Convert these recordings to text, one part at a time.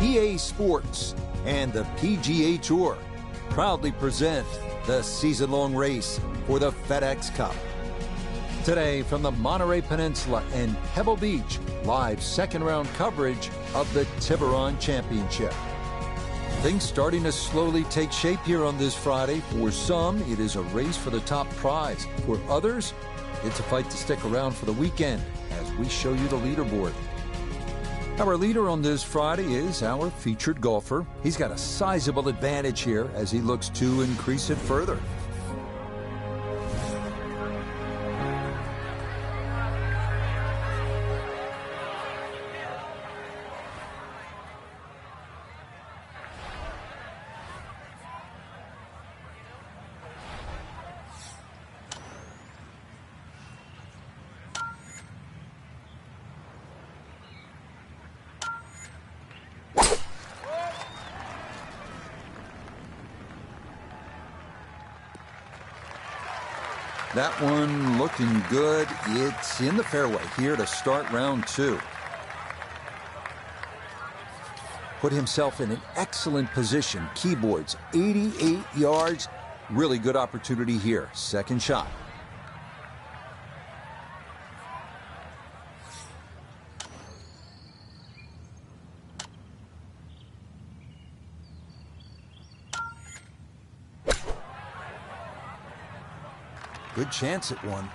EA Sports and the PGA Tour proudly present the season-long race for the FedEx Cup. Today, from the Monterey Peninsula and Pebble Beach, live second-round coverage of the Tiburon Championship. Things starting to slowly take shape here on this Friday. For some, it is a race for the top prize. For others, it's a fight to stick around for the weekend as we show you the leaderboard. Our leader on this Friday is our featured golfer. He's got a sizable advantage here as he looks to increase it further. That one looking good. It's in the fairway here to start round two. Put himself in an excellent position. Keyboards, 88 yards. Really good opportunity here. Second shot. Good chance at one.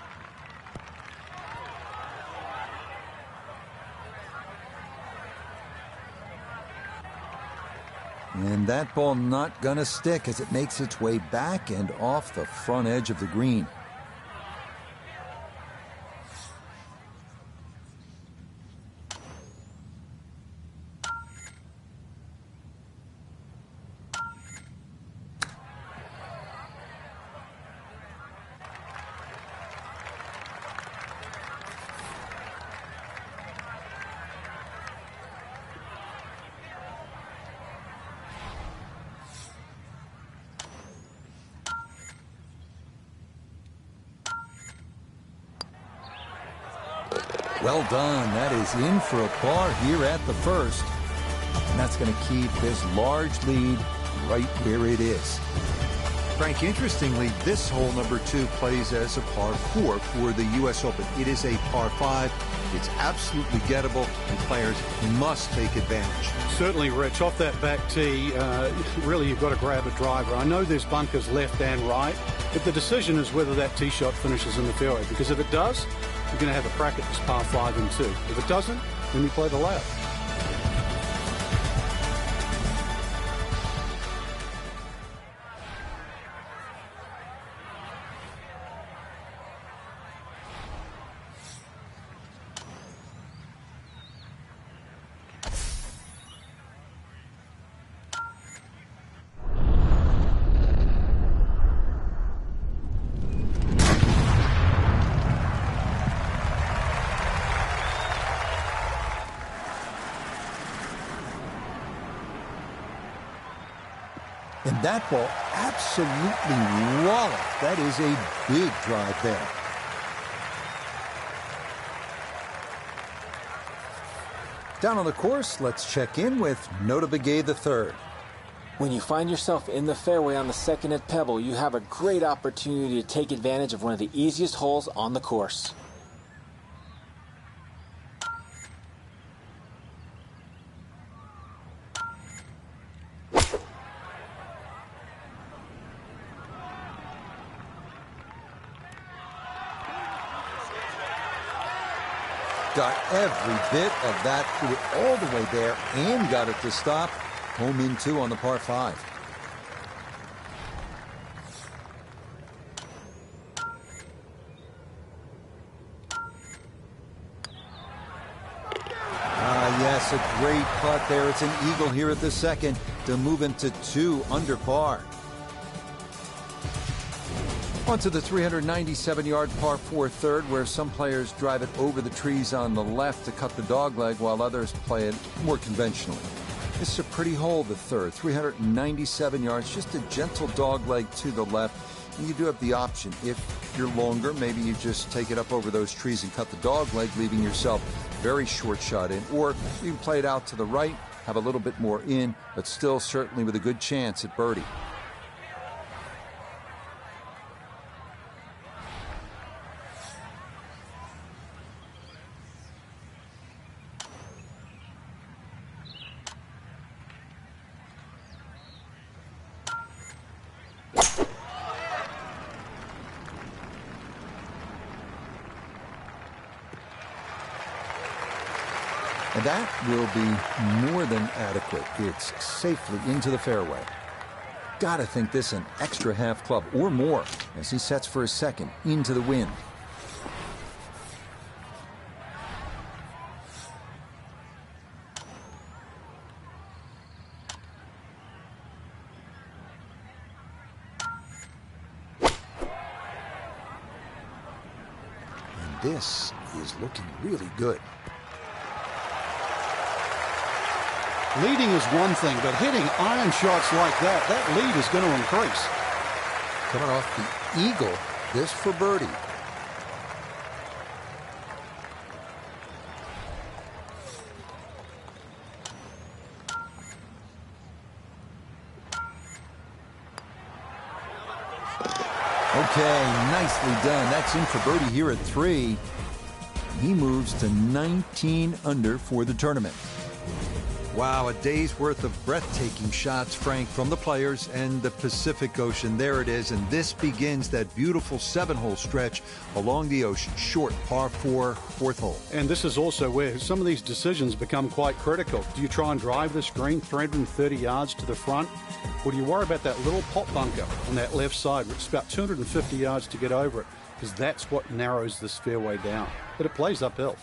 And that ball not gonna stick as it makes its way back and off the front edge of the green. Well done. That is in for a par here at the first. And that's going to keep this large lead right where it is. Frank, interestingly, this hole number 2 plays as a par 4 for the U.S. Open. It is a par 5. It's absolutely gettable, and players must take advantage. Certainly, Rich. Off that back tee, really you've got to grab a driver. I know there's bunkers left and right, but the decision is whether that tee shot finishes in the fairway, because if it does, you're going to have a crack at this par 5 and 2. If it doesn't, then you play the layup. And that ball absolutely walloped. That is a big drive there. Down on the course, let's check in with Nota Begay III. When you find yourself in the fairway on the second at Pebble, you have a great opportunity to take advantage of one of the easiest holes on the course. Got every bit of that, threw it all the way there and got it to stop. Home in 2 on the par 5. Yes, a great putt there. It's an eagle here at the second to move him to 2 under par. Onto the 397-yard par 4 third, where some players drive it over the trees on the left to cut the dogleg, while others play it more conventionally. This is a pretty hole, the third. 397 yards, just a gentle dogleg to the left. And you do have the option. If you're longer, maybe you just take it up over those trees and cut the dogleg, leaving yourself very short shot in. Or you can play it out to the right, have a little bit more in, but still certainly with a good chance at birdie. And that will be more than adequate. It's safely into the fairway. Gotta think this an extra half club or more as he sets for his second into the wind. And this is looking really good. Leading is one thing, but hitting iron shots like that lead is going to increase. Coming off the eagle, this for birdie. Okay, nicely done. That's in for birdie here at 3. He moves to 19 under for the tournament. Wow, a day's worth of breathtaking shots, Frank, from the players and the Pacific Ocean. There it is, and this begins that beautiful 7-hole stretch along the ocean. Short par 4, 4th hole. And this is also where some of these decisions become quite critical. Do you try and drive this green 330 yards to the front? Or do you worry about that little pot bunker on that left side, which is about 250 yards to get over it? Because that's what narrows this fairway down. But it plays uphill.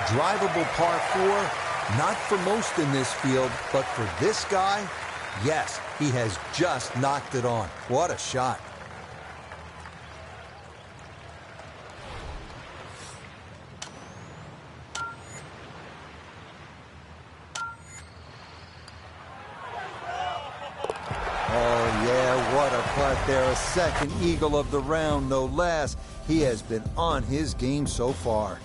Drivable par 4, not for most in this field, but for this guy, yes, he has just knocked it on. What a shot. Oh, yeah, what a putt there. A second eagle of the round, no less. He has been on his game so far.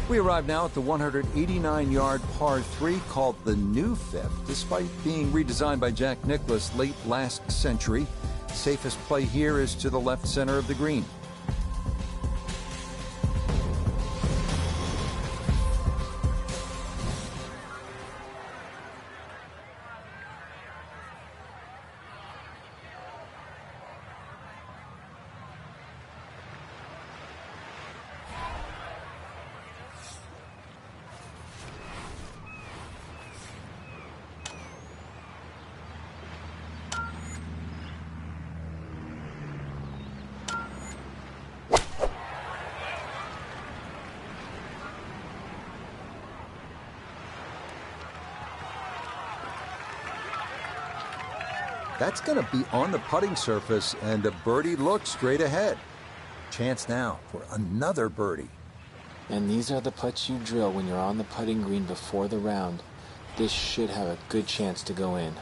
We arrive now at the 189-yard par 3 called the New Fifth. Despite being redesigned by Jack Nicklaus late last century, safest play here is to the left center of the green. That's going to be on the putting surface, and a birdie look straight ahead. Chance now for another birdie. And these are the putts you drill when you're on the putting green before the round. This should have a good chance to go in.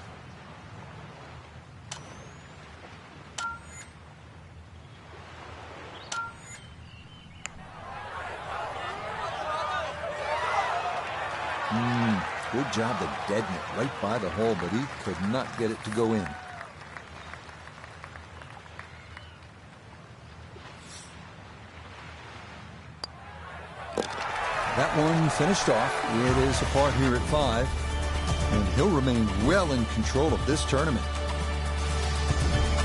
Good job to deaden it right by the hole, but he could not get it to go in. That one finished off. It is a par here at 5, and he'll remain well in control of this tournament.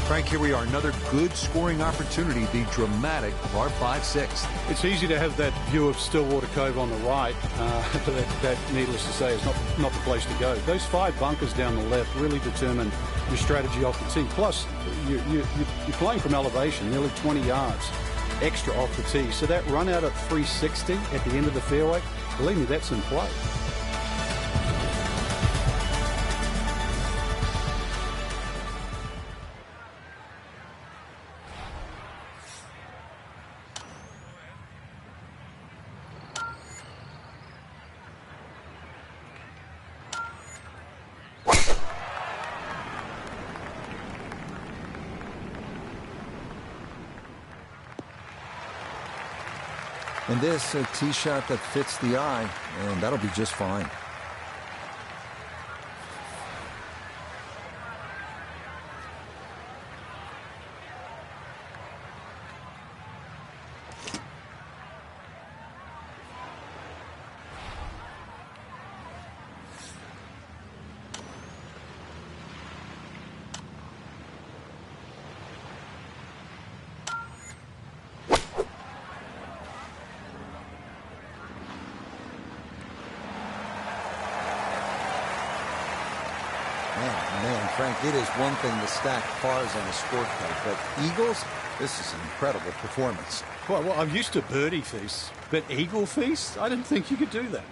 Frank, here we are. Another good scoring opportunity. The dramatic par 5-6. It's easy to have that view of Stillwater Cove on the right, but that, needless to say, is not the place to go. Those 5 bunkers down the left really determine your strategy off the tee. Plus, you're playing from elevation, nearly 20 yards extra off the tee. So that run out at 360 at the end of the fairway, Believe me, that's in play. And this, a tee shot that fits the eye, and that'll be just fine. Man, Frank, it is one thing to stack pars on a scorecard, but eagles, this is an incredible performance. Well, I'm used to birdie feasts, but eagle feast? I didn't think you could do that.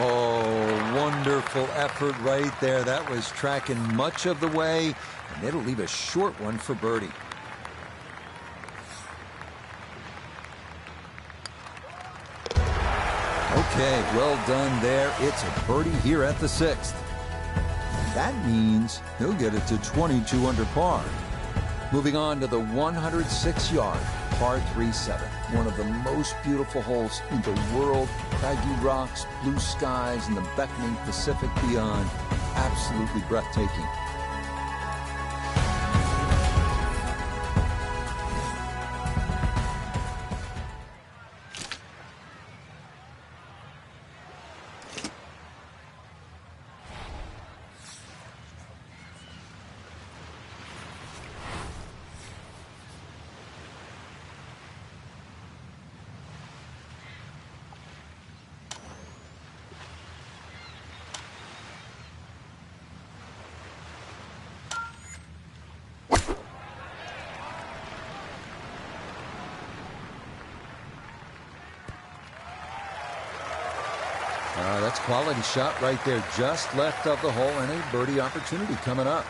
Oh, wonderful effort right there. That was tracking much of the way, and it'll leave a short one for birdie. Okay, well done there. It's a birdie here at the 6th. That means he'll get it to 22 under par. Moving on to the 106-yard par 3-7. One of the most beautiful holes in the world. Craggy rocks, blue skies, and the beckoning Pacific beyond. Absolutely breathtaking. That's a quality shot right there, just left of the hole, and a birdie opportunity coming up.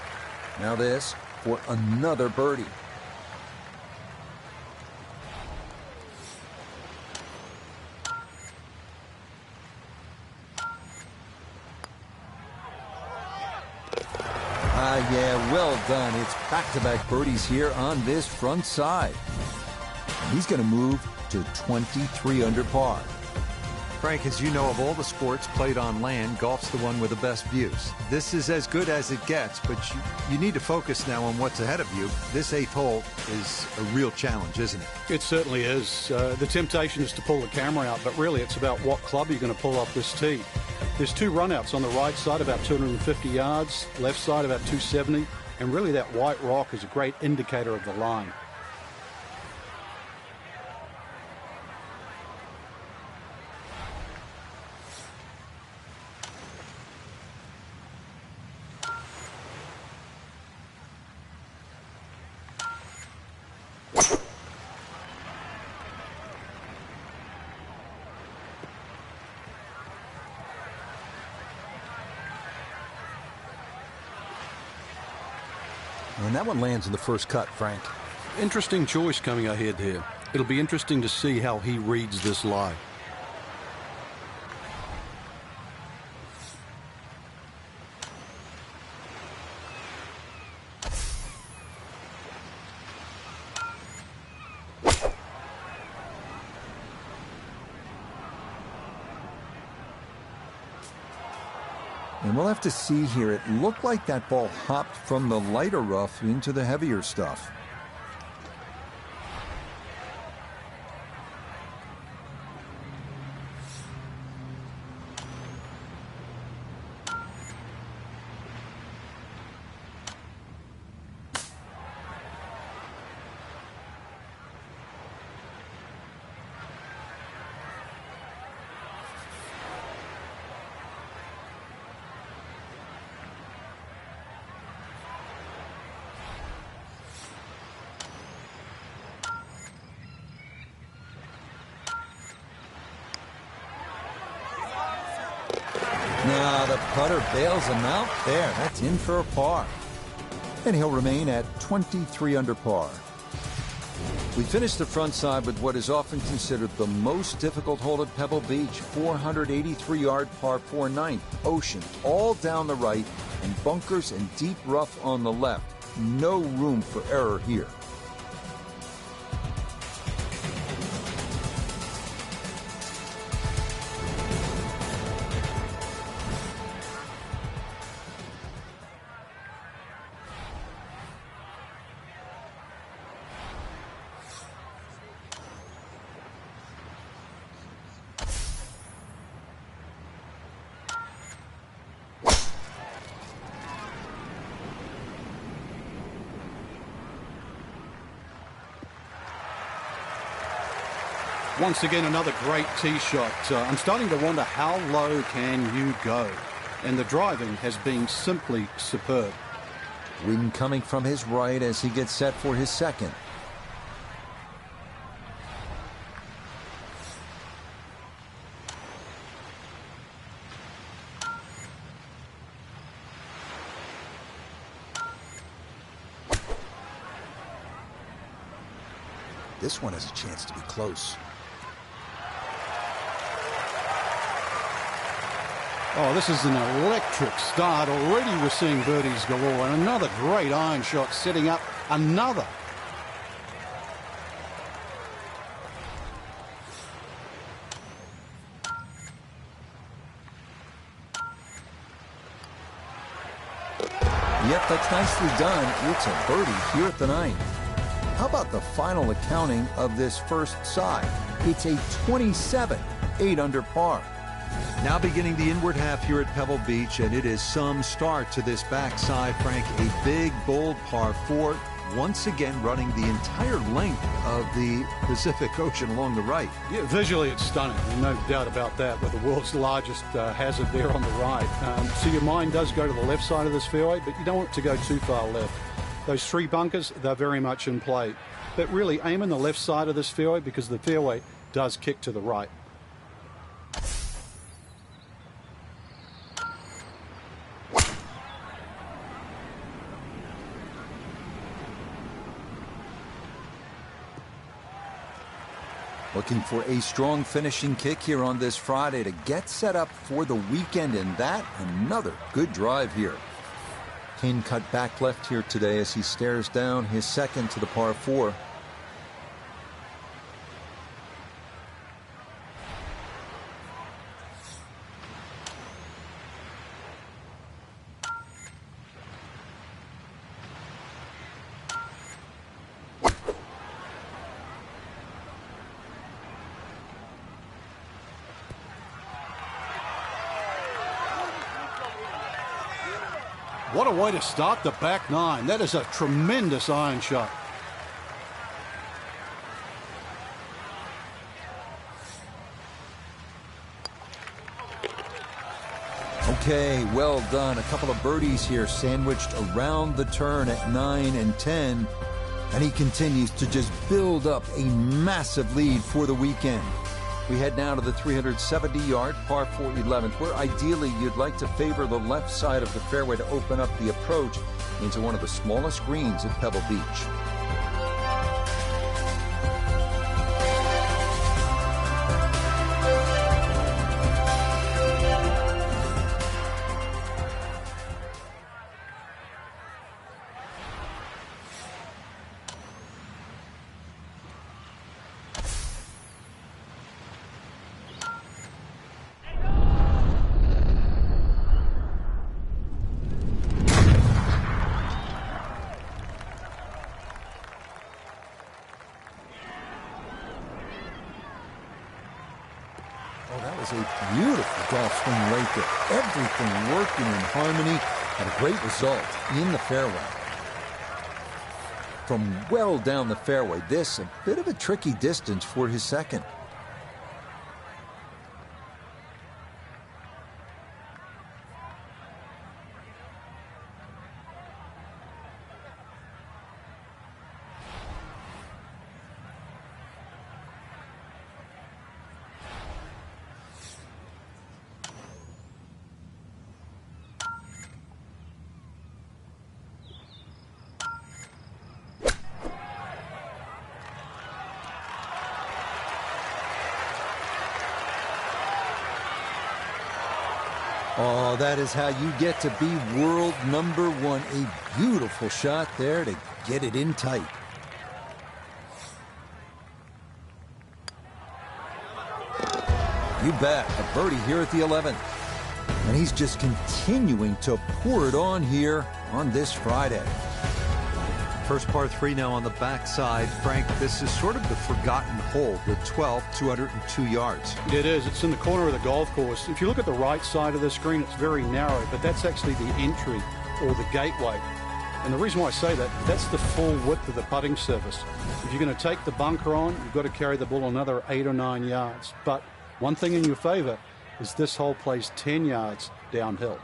Now this for another birdie. Yeah, well done. It's back-to-back birdies here on this front side. He's going to move to 23 under par. Frank, as you know, of all the sports played on land, golf's the one with the best views. This is as good as it gets, but you need to focus now on what's ahead of you. This 8th hole is a real challenge, isn't it? It certainly is. The temptation is to pull the camera out, but really it's about what club you're going to pull off this tee. There's 2 runouts on the right side, about 250 yards, left side about 270, and really that white rock is a great indicator of the line. And that one lands in the first cut, Frank. Interesting choice coming ahead here. It'll be interesting to see how he reads this lie. And we'll have to see here. It looked like that ball hopped from the lighter rough into the heavier stuff. putter bails him out. There, that's in for a par. And he'll remain at 23 under par. We finished the front side with what is often considered the most difficult hole at Pebble Beach. 483-yard par 4 ninth. Ocean all down the right and bunkers and deep rough on the left. No room for error here. Once again, another great tee shot. I'm starting to wonder how low can you go? And the driving has been simply superb. Wind coming from his right as he gets set for his second. This one has a chance to be close. Oh, this is an electric start. Already we're seeing birdies galore. And another great iron shot setting up another. Yep, that's nicely done. It's a birdie here at the ninth. How about the final accounting of this first side? It's a 27, 8 under par. Now beginning the inward half here at Pebble Beach, and it is some start to this backside, Frank. A big, bold par 4, once again running the entire length of the Pacific Ocean along the right. Yeah, visually it's stunning. No doubt about that, with the world's largest hazard there on the right. So your mind does go to the left side of this fairway, but you don't want it to go too far left. Those 3 bunkers, they're very much in play. But really aim in the left side of this fairway because the fairway does kick to the right. Looking for a strong finishing kick here on this Friday to get set up for the weekend, and that another good drive here. Kane cut back left here today as he stares down his second to the par 4. What a way to start the back nine. That is a tremendous iron shot. Okay, well done. A couple of birdies here sandwiched around the turn at 9 and 10. And he continues to just build up a massive lead for the weekend. We head now to the 370-yard par 4 11th, where ideally you'd like to favor the left side of the fairway to open up the approach into one of the smallest greens at Pebble Beach. Oh, that was a beautiful golf swing right there. Everything working in harmony and a great result in the fairway. From well down the fairway, this a bit of a tricky distance for his second. Oh, that is how you get to be world number one. A beautiful shot there to get it in tight. You bet. A birdie here at the 11th. And he's just continuing to pour it on here on this Friday. First par 3 now on the backside. Frank, this is sort of the forgotten hole with 12, 202 yards. It is. It's in the corner of the golf course. If you look at the right side of the screen, it's very narrow, but that's actually the entry or the gateway. And the reason why I say that, that's the full width of the putting surface. If you're going to take the bunker on, you've got to carry the ball another 8 or 9 yards. But one thing in your favor is this hole plays 10 yards downhill.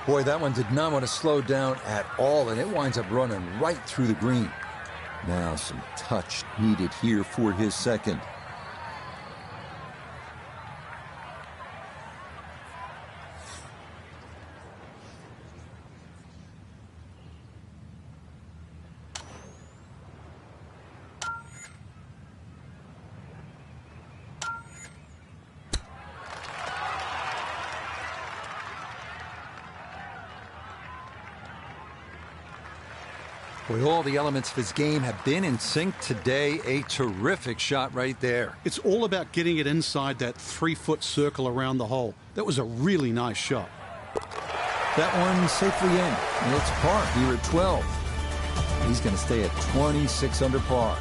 Boy, that one did not want to slow down at all, and it winds up running right through the green. Now some touch needed here for his second. Boy, all the elements of his game have been in sync today. A terrific shot right there. It's all about getting it inside that 3-foot circle around the hole. That was a really nice shot. That one safely in. And it's par here at 12. He's going to stay at 26 under par.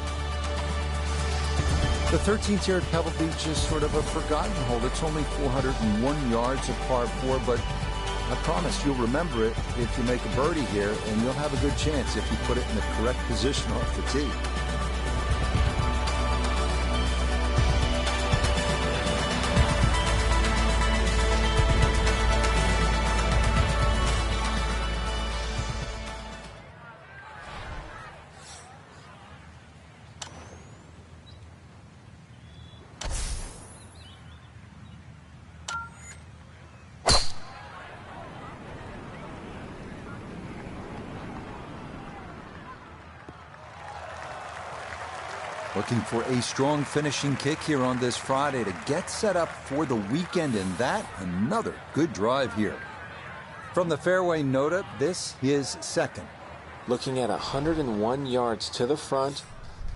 The 13th here at Pebble Beach is sort of a forgotten hole. It's only 401 yards of par 4, but I promise you'll remember it if you make a birdie here, and you'll have a good chance if you put it in the correct position off the tee. Looking for a strong finishing kick here on this Friday to get set up for the weekend, and that another good drive here. From the fairway nota, this is second. Looking at 101 yards to the front,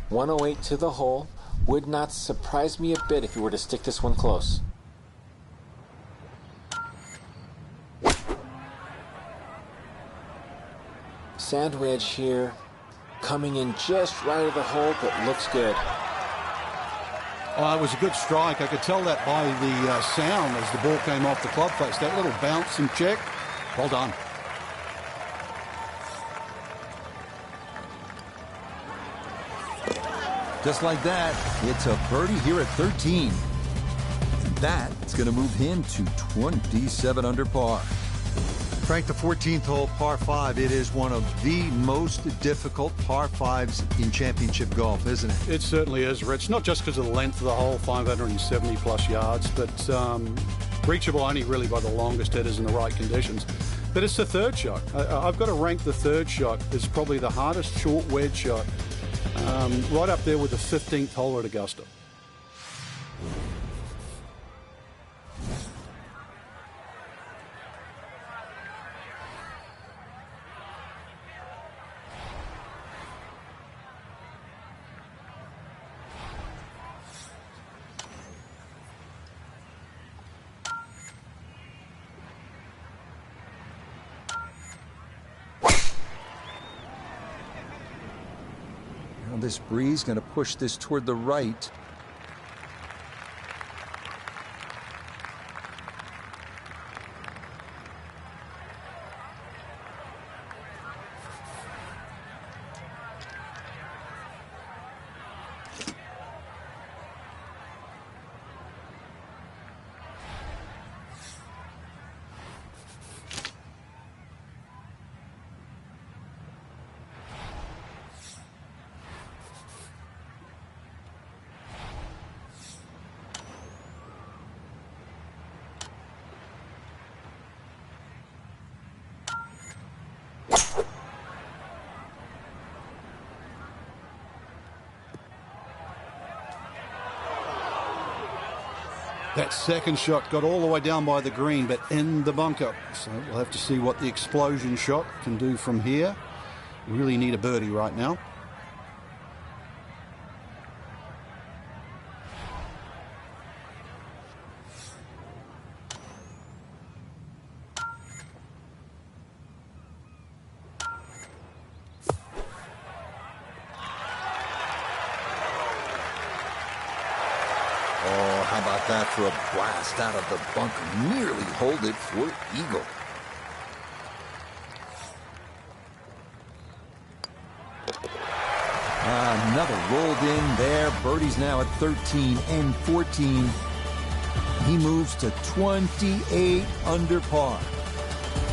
108 to the hole. Would not surprise me a bit if you were to stick this one close. Sand wedge here. Coming in just right of the hole, but looks good. Oh, it was a good strike. I could tell that by the sound as the ball came off the club face. That little bounce and check. Well done. Just like that, it's a birdie here at 13. That's going to move him to 27 under par. Frank, the 14th hole, par 5, it is one of the most difficult par 5s in championship golf, isn't it? It certainly is, Rich. Not just because of the length of the hole, 570 plus yards, but reachable only really by the longest hitters in the right conditions. But it's the third shot. I've got to rank the third shot as probably the hardest short wedge shot, right up there with the 15th hole at Augusta. This breeze going to push this toward the right. That second shot got all the way down by the green, but in the bunker. So we'll have to see what the explosion shot can do from here. Really need a birdie right now. Oh, how about that for a blast out of the bunker? Nearly hold it for eagle. Another rolled in there. Birdie's now at 13 and 14. He moves to 28 under par.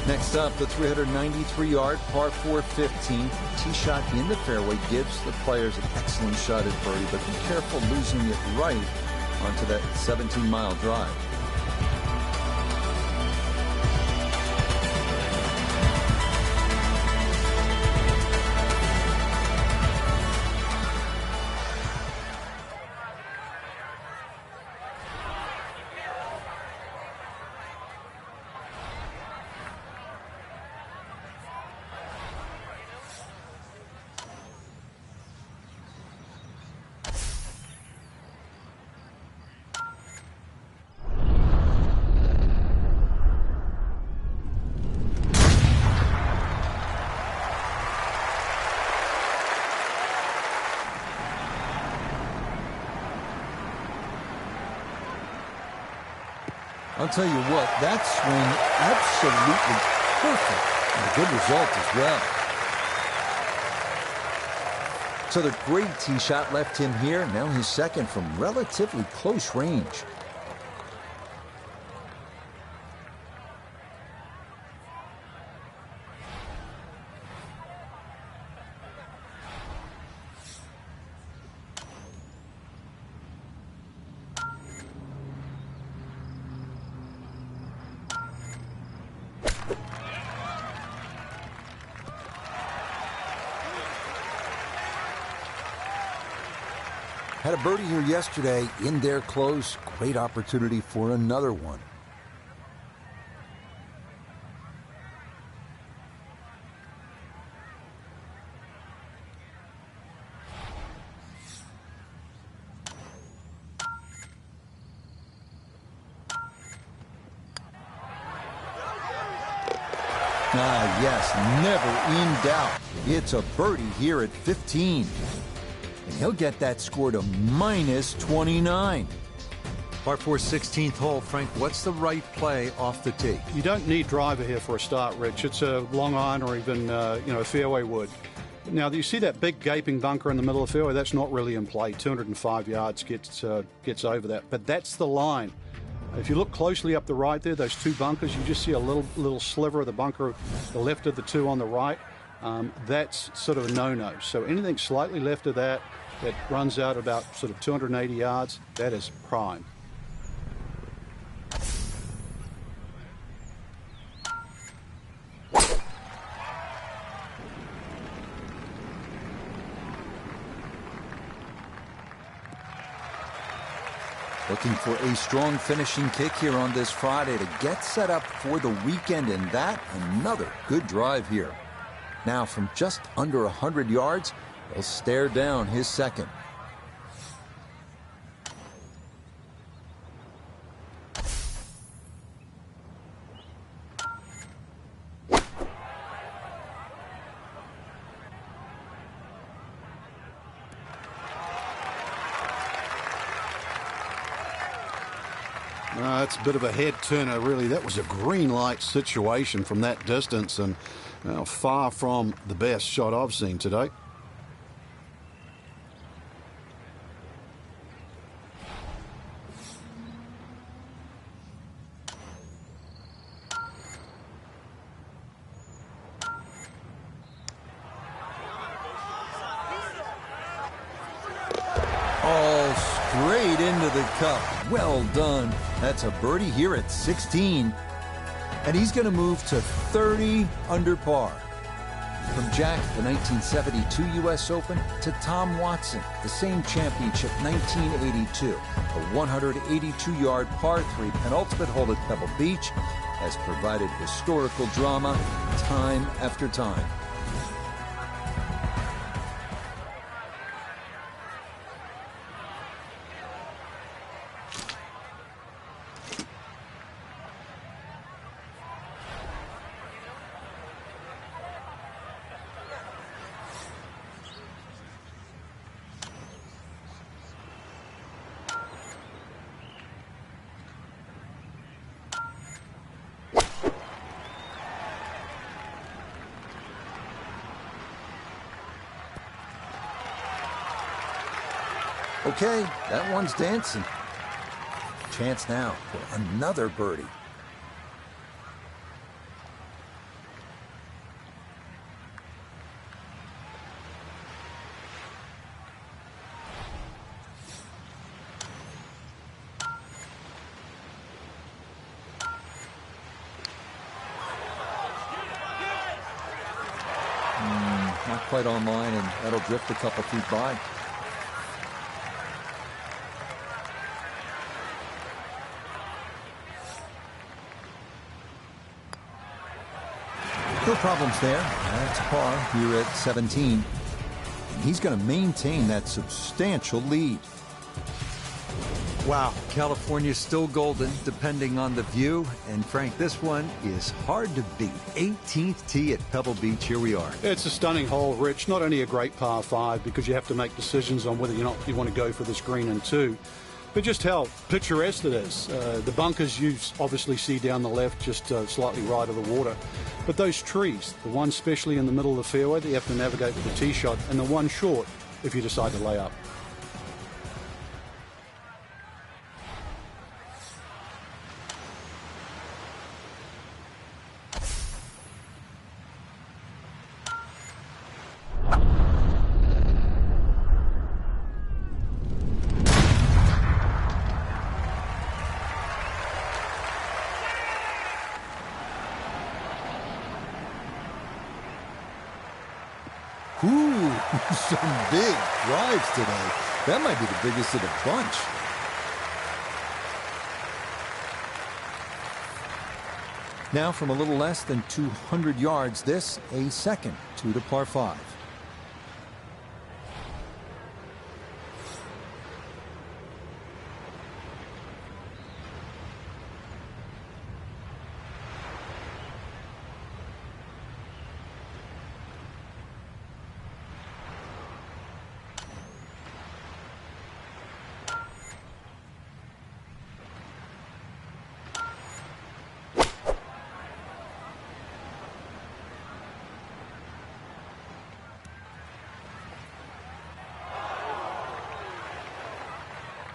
Next up, the 393-yard par 4 15. Tee shot in the fairway gives the players an excellent shot at birdie, but be careful losing it right onto that 17-mile drive. I'll tell you what, that swing absolutely perfect and a good result as well. So the great tee shot left him here. Now his second from relatively close range. Had a birdie here yesterday, in there close. Great opportunity for another one. Ah, yes, never in doubt. It's a birdie here at 15. And he'll get that score to minus 29. Par 4 16th hole. Frank, what's the right play off the tee? You don't need driver here for a start, Rich. It's a long iron or even a fairway wood. Now, you see that big gaping bunker in the middle of the fairway? That's not really in play. 205 yards gets over that. But that's the line. If you look closely up the right there, those two bunkers, you just see a little sliver of the bunker, the left of the two on the right. That's sort of a no-no. So anything slightly left of that runs out about sort of 280 yards, that is prime. Looking for a strong finishing kick here on this Friday to get set up for the weekend, and that another good drive here. Now from just under 100 yards, he'll stare down his second. That's a bit of a head turner, really. That was a green light situation from that distance, and far from the best shot I've seen today. All straight into the cup. Well done. That's a birdie here at 16. And he's going to move to 30 under par. From Jack, the 1972 U.S. Open, to Tom Watson, the same championship, 1982. A 182-yard par 3 penultimate hole at Pebble Beach has provided historical drama time after time. Okay, that one's dancing. Chance now for another birdie. Not quite on line, and that'll drift a couple feet by. No problems there. That's par here at 17. And he's going to maintain that substantial lead. Wow, California's still golden, depending on the view. And Frank, this one is hard to beat. 18th tee at Pebble Beach. Here we are. It's a stunning hole, Rich. Not only a great par 5 because you have to make decisions on whether or not you want to go for this green in 2, but just how picturesque it is. The bunkers you obviously see down the left, just slightly right of the water. But those trees, the one especially in the middle of the fairway that you have to navigate with the tee shot, and the one short if you decide to lay up. Ooh, some big drives today. That might be the biggest of the bunch. Now from a little less than 200 yards, this a second 2 to par 5.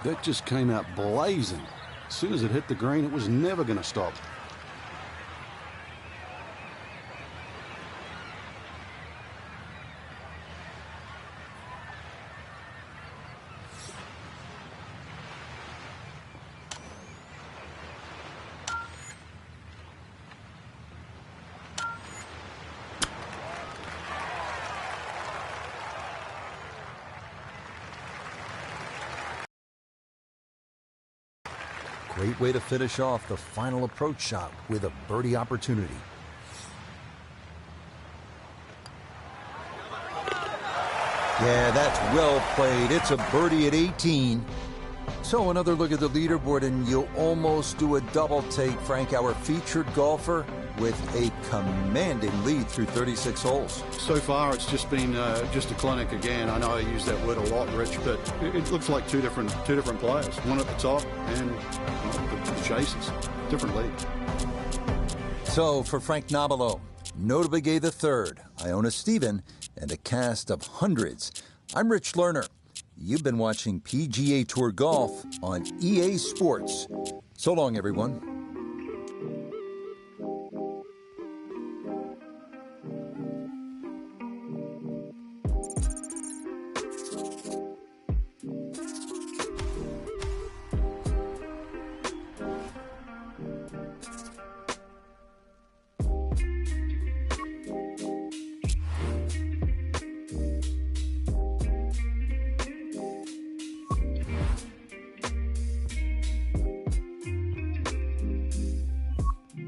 That just came out blazing. As soon as it hit the green, it was never going to stop. Great way to finish off the final approach shot with a birdie opportunity. Yeah, that's well played. It's a birdie at 18. So another look at the leaderboard, and you'll almost do a double take, Frank. Our featured golfer with a commanding lead through 36 holes. So far, it's just been just a clinic again. I know I use that word a lot, Rich, but it looks like two different players. One at the top and the chasers. Different league. So for Frank Nobilo, Notabegay III, Iona Stephen, and a cast of hundreds, I'm Rich Lerner. You've been watching PGA Tour Golf on EA Sports. So long, everyone.